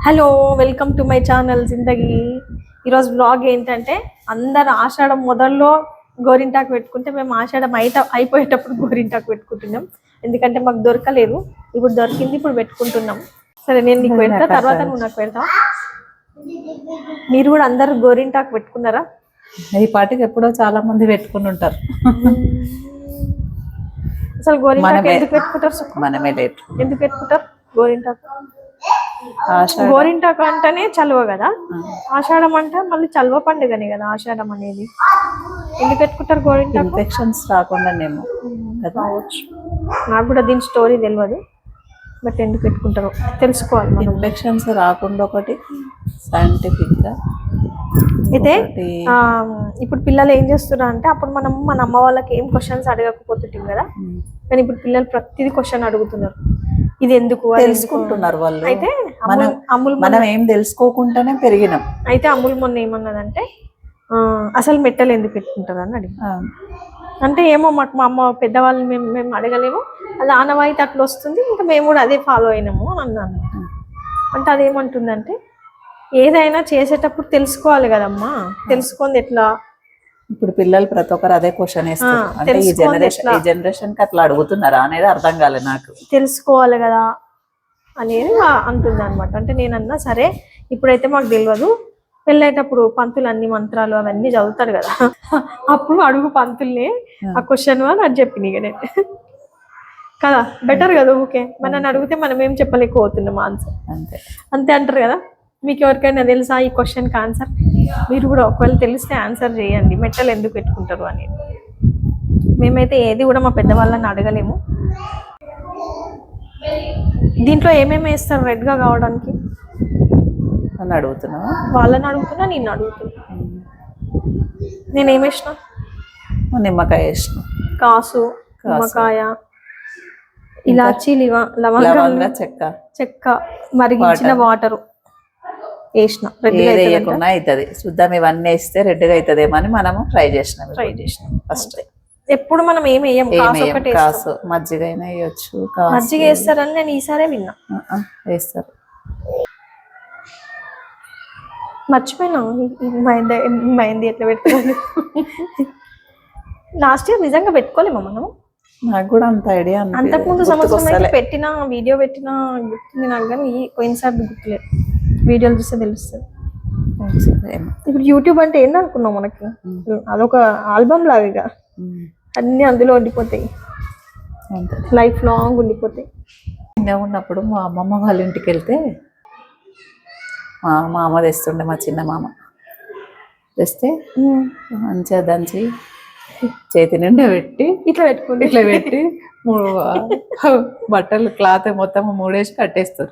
Hello, welcome to my channel జిందగీ. ఈరోజు blog ఏంటంటే అందరు ఆషాఢం మొదల్లో గోరింటాకు పెట్టుకుంటే మేము ఆషాఢం అయిపోయేటప్పుడు గోరింటాకు పెట్టుకుంటున్నాం. ఎందుకంటే మాకు దొరకలేదు, ఇప్పుడు దొరికింది, ఇప్పుడు పెట్టుకుంటున్నాం. సరే, నేను నీకు పెడతా, తర్వాత నువ్వు నాకు పెడతావు. మీరు కూడా అందరు గోరింటాకు పెట్టుకున్నారా? ఈ పాటికి ఎప్పుడో చాలా మంది పెట్టుకుని ఉంటారు. అసలు గోరింటాకు ఎందుకు పెట్టుకుంటారు? మనమే లేట్ ఎందుకు పెట్టుకుంటారు గోరింటాకు? గోరింటాకు అంటేనే చలువ కదా, ఆషాఢం అంటే మళ్ళీ చలువ పండుగనే కదా ఆషాఢం అనేది. ఎందుకు పెట్టుకుంటారు గోరింటాకు? ఇన్ఫెక్షన్స్ రాకుండానేమో కావచ్చు, నాకు కూడా దీని స్టోరీ తెలియదు, బట్ ఎందుకు పెట్టుకుంటారో తెలుసుకోవాలి. ఇన్ఫెక్షన్స్ రాకుండా ఒకటి సైంటిఫిక్ గా. అయితే ఇప్పుడు పిల్లలు ఏం చేస్తున్నారు అంటే, అప్పుడు మనం మన అమ్మ వాళ్ళకి ఏం క్వశ్చన్స్ అడగకపోతుంటాం కదా, కానీ ఇప్పుడు పిల్లలు ప్రతిదీ క్వశ్చన్ అడుగుతున్నారు. ఇది ఎందుకు తెలుసుకుంటున్నారు వాళ్ళు. అయితే మనం ఏం తెలుసుకోకుండానే పెరిగినాం. అయితే అమ్ముల్ మొన్న ఏమన్నదంటే, అసలు మెట్టలు ఎందుకు పెట్టుకుంటారు అని అడిగి. అంటే ఏమో మాకు మా అమ్మ పెద్దవాళ్ళు మేము అడగలేము, అది ఆనవాయితీ అట్లా వస్తుంది, ఇంకా మేము కూడా అదే ఫాలో అయినాము అని అన్నాను. అంటే అదేమంటుందంటే, ఏదైనా చేసేటప్పుడు తెలుసుకోవాలి కదమ్మా, తెలుసుకుంది ఎట్లా. ఇప్పుడు పిల్లలు ప్రతి ఒక్కరు అదే క్వశ్చన్ వేస్తారు. అంటే ఈ జనరేషన్ కి అట్లా అడుగుతున్నారా అనేది అర్థం కాలేదు నాకు. తెలుసుకోవాలి కదా అనేది అంటుంది అనమాట. అంటే నేనన్నా సరే, ఇప్పుడైతే మాకు తెలియదు, వెళ్ళేటప్పుడు పంతులు అన్ని మంత్రాలు అవన్నీ చదువుతారు కదా, అప్పుడు అడుగు పంతుల్ని ఆ క్వశ్చన్ అని అది చెప్పిన ఇక నేను కదా, బెటర్ కదా. ఓకే, మనని అడిగితే మనం ఏం చెప్పలేకపోతున్నాం ఆన్సర్, అంతే అంటారు కదా. మీకు ఎవరికైనా తెలుసా ఈ క్వశ్చన్కి ఆన్సర్? మీరు కూడా ఒకవేళ తెలిస్తే ఆన్సర్ చేయండి, మెట్టలు ఎందుకు పెట్టుకుంటారు అనేది. మేమైతే ఏది కూడా మా పెద్దవాళ్ళని అడగలేము. దీంట్లో ఏమేమి వేస్తారు రెడ్గా కావడానికి? నన్ను అడుగుతున్నా? వాళ్ళని అడుగుతున్నా, నిన్ను అడుగుతున్నా. నేనేం వేసిన? నిమ్మకాయ వేసిన. కాసు, నిమ్మకాయ, ఇలాచి, లవంగ, చెక్క, మరిగించిన వాటరు వేసిన. వేయకుండా అవుతుంది చూద్దాం, ఇవన్నీ వేస్తే రెడ్గా అవుతుందేమో అని మనము ట్రై చేసినాం ఫస్ట్. ఎప్పుడు మనం ఏమి వేయం, కాసు మజ్జిగ అయినా వేయచ్చు. మజ్జిగ వేస్తారని నేను ఈసారే విన్నా. వేస్తారు. మర్చిపోయినా మైంది ఎట్లా పెట్టుకోవాలి. లాస్ట్ ఇయర్ నిజంగా పెట్టుకోలేమా మనం? నాకు కూడా అంత ఐడియా. అంతకుముందు సంవత్సరం అయితే పెట్టినా, వీడియో పెట్టినా గుర్తుంది నాకు, కానీ పోయినసారి గుర్తులేదు. వీడియోలు చూస్తే తెలుస్తుంది. ఇప్పుడు యూట్యూబ్ అంటే ఏందనుకున్నాం మనకి, అదొక ఆల్బమ్ లాగా, అన్ని అందులో ఉండిపోతాయి, లైఫ్ లాంగ్ ఉండిపోతాయి. చిన్నగా ఉన్నప్పుడు మా అమ్మమ్మ వాళ్ళ ఇంటికి వెళ్తే మా మామ తెస్తుండే, మా చిన్న మామ తెస్తే మంచిగా దంచి చేతి నిండా పెట్టి ఇట్లా పెట్టి బట్టలు క్లాత్ మొత్తం 3 వేసి కట్టేస్తారు.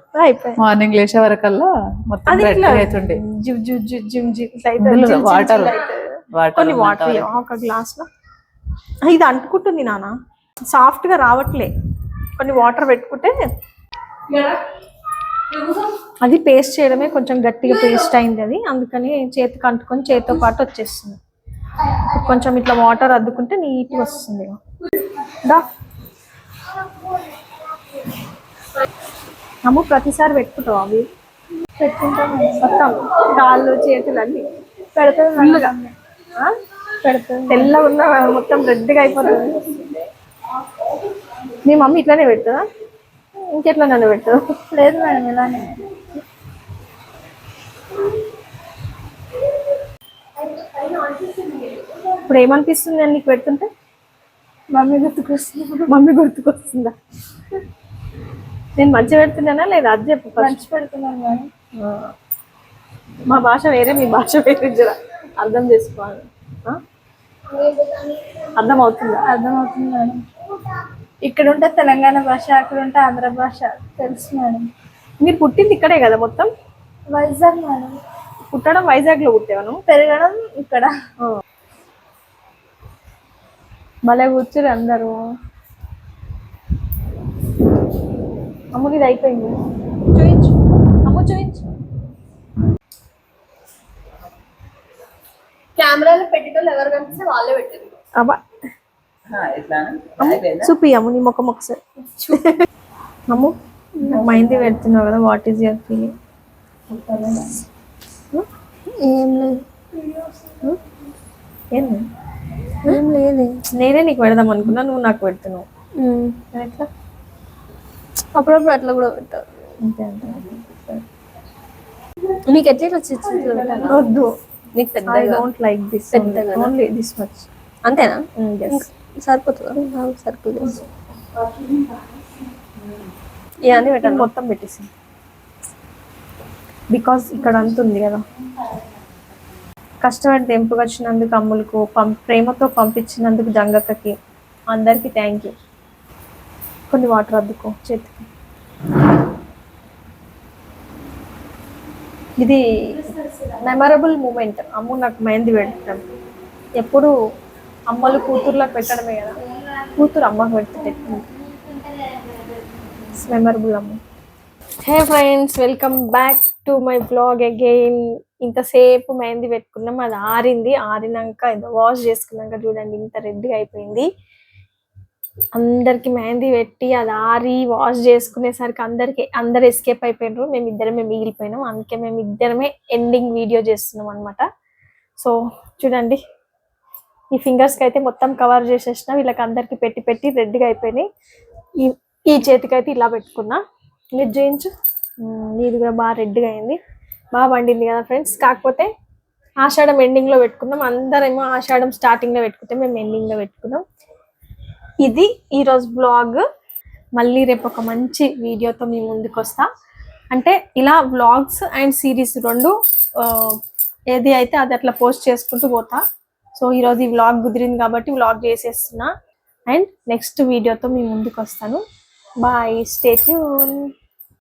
మార్నింగ్ లేచే వరకల్లా మొత్తం అవుతుండే. వాటర్ ఒక గ్లాస్ లో ఇది అంటుకుంటుంది నాన్న, సాఫ్ట్ గా రావట్లే. కొన్ని వాటర్ పెట్టుకుంటే అది పేస్ట్ చేయడమే కొంచెం గట్టిగా పేస్ట్ అయింది అది, అందుకని చేతికి అంటుకొని చేతితో పాటు వచ్చేస్తుంది. కొంచెం ఇట్లా వాటర్ అద్దుకుంటే నీట్గా వస్తుంది. అమ్ము ప్రతిసారి పెట్టుకుంటావు? అవి పెట్టుకుంటాం మొత్తం కాళ్ళు చేతులు అన్ని పెడతాం. తెల్లగా ఉన్న మొత్తం రెడ్గా అయిపోతుంది. మీ మమ్మీ ఇట్లానే పెడుతుందా, ఇంకెట్లా నన్ను పెడుతుందా? లేదు మేడం, ఇలానే. ఇప్పుడు ఏమనిపిస్తుంది అని నీకు పెడుతుంటే? మమ్మీ గుర్తుకొస్తుంది. మమ్మీ గుర్తుకొస్తుందా? నేను మంచి పెడుతున్నానా లేదా అది చెప్పు. మంచి పెడుతున్నాను మేడం. మా భాష వేరే, మీ భాష వేరే, జరా అర్థం చేసుకోవాలి. అర్థం అవుతుందా? అర్థమవుతుంది మేడం. ఇక్కడ ఉంటే తెలంగాణ భాష, అక్కడ ఉంటే ఆంధ్ర భాష తెలుసు మేడం. మీరు పుట్టింది ఇక్కడే కదా మొత్తం? వైజాగ్ మేడం. పుట్టడం వైజాగ్ లో పుట్టాను, పెరగడం ఇక్కడ. భలే కూర్చురు అందరూ. అమ్ముది ఇది అయిపోయింది, చూయించు అమ్ము, చూయించు. కెమెరాలో పెట్టేటోళ్ళు ఎవరు కనిపిస్తే వాళ్ళే పెట్టారు. అబ్బా, చూపి అమ్ము నీ ముఖం ఒకసారి. అమ్ము మైంది పెడుతున్నావు కదా, వాట్ ఈస్ యువర్ ఫీలింగ్? ఏం లేదు ఏంది ఏం లేదు. నేనే నీకు పెడదాం అనుకున్నా, నువ్వు నాకు పెడుతున్నావు. ఎట్లా? అప్పుడప్పుడు అట్లా కూడా పెట్టారు. అంతే అంతే. నీకు ఎట్లా వచ్చి ఇట్లా పెట్టాలా? వద్దు, నీకు ఐ పెద్దగా డోంట్ లైక్ దిస్, పెద్దగా ఓన్లీ దిస్ మచ్. అంతేనా? ఎస్. సరిపోతుందా? నాకు సరిపోతుంది. ఇవన్నీ పెట్టాను. మొత్తం పెట్టేసి, బికాస్ ఇక్కడ అంత ఉంది కదా. కష్టపడి తెంపుకొచ్చినందుకు అమ్ములకు, ప్రేమతో పంపించినందుకు జంగక్కకి, అందరికీ థ్యాంక్ యూ. కొన్ని వాటర్ అద్దుకో చేతికి. ఇది మెమరబుల్ మూమెంట్. అమ్ము నాకు మెహందీ పెట్టడం ఎప్పుడు అమ్మలు కూతుర్లకు పెట్టడమే కదా, కూతురు అమ్మకు పెడితే మెమరబుల్ అమ్మ. హే friends, welcome back to my blog again. ఇంతసేపు మెహందీ పెట్టుకున్నాం, అది ఆరింది. ఆరినాక వాష్ చేసుకున్నాక చూడండి ఇంత రెడ్గా అయిపోయింది. అందరికి మెహందీ పెట్టి అది ఆరి వాష్ చేసుకునేసరికి అందరు ఎస్కేప్ అయిపోయినారు, మేము ఇద్దరమే మిగిలిపోయినాం. అందుకే మేము ఇద్దరమే ఎండింగ్ వీడియో చేస్తున్నాం అనమాట. సో చూడండి, ఈ ఫింగర్స్కి అయితే మొత్తం కవర్ చేసేసిన, వీళ్ళకి అందరికి పెట్టి పెట్టి రెడ్గా అయిపోయినాయి. ఈ చేతికైతే ఇలా పెట్టుకున్నా. మీరు చేయించు, ఇది కూడా బాగా రెడ్గా అయింది, బాగా వండింది కదా ఫ్రెండ్స్. కాకపోతే ఆషాఢం ఎండింగ్లో పెట్టుకున్నాం, అందరేమో ఆషాఢం స్టార్టింగ్లో పెట్టుకుంటే మేము ఎండింగ్లో పెట్టుకున్నాం. ఇది ఈరోజు బ్లాగ్. మళ్ళీ రేపు ఒక మంచి వీడియోతో మీ ముందుకు వస్తా. అంటే ఇలా వ్లాగ్స్ అండ్ సిరీస్ రెండు ఏది అయితే అది అట్లా పోస్ట్ చేసుకుంటూ పోతా. సో ఈరోజు ఈ వ్లాగ్ కుదిరింది కాబట్టి వ్లాగ్ చేసేస్తున్నా, అండ్ నెక్స్ట్ వీడియోతో మీ ముందుకు వస్తాను. Bye, stay tune.